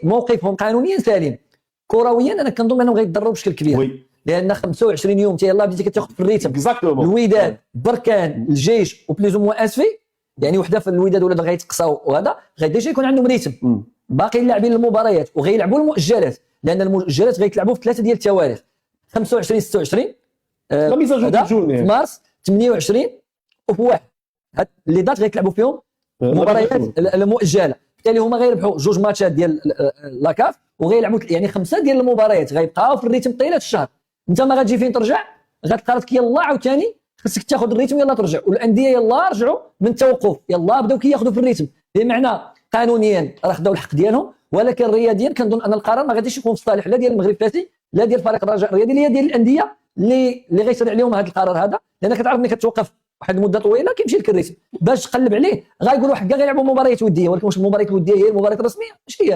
موقفهم قانونيا سليم. كرويا انا كنظن انهم غيتضرروا بشكل كبير، لان 25 يوم حتى يلاه بديتي كتاخذ في الريتم. الوداد، بركان، الجيش وبليز مو اسفي، يعني وحده في الوداد ولا غيتقصاو، وهذا غادي يكون عندهم ريتم. باقي اللاعبين المباريات وغيلعبوا المؤجلات، لان المؤجلات غيتلعبوا في 3 ديال التواريخ، 25 26 في مارس، 28 وفي 1. هاد لي دات غيتلعبوا فيهم المباريات المؤجله، بالتالي هما غيربحوا 2 ماتشات ديال لاكاف وغيلعبوا يعني 5 ديال المباريات غيبقاو في الريتم طيله الشهر. انت ما غتجي فين ترجع، غتلقى راسك يلاه عاوتاني خصك تاخذ الريتم يلاه ترجع، والانديه يلاه رجعوا من التوقف يلاه بداو كياخذوا في الريتم، بمعنى قانونيا راه خداو الحق ديالهم، ولكن رياضيا كنظن ان القرار ما غاديش يكون في الصالح لا ديال المغرب فاسي لا ديال فريق الرجاء الرياضي، لا ديال الانديه اللي غيسرع عليهم هذا القرار هذا، لان كتعرف ملي كتوقف واحد المده طويله كيمشي لك الريتم باش تقلب عليه. غايقولوا حكا غيلعبوا مباريات وديه، ولكن واش المباريات الوديه هي المباريات الرسميه؟ ماشي هي.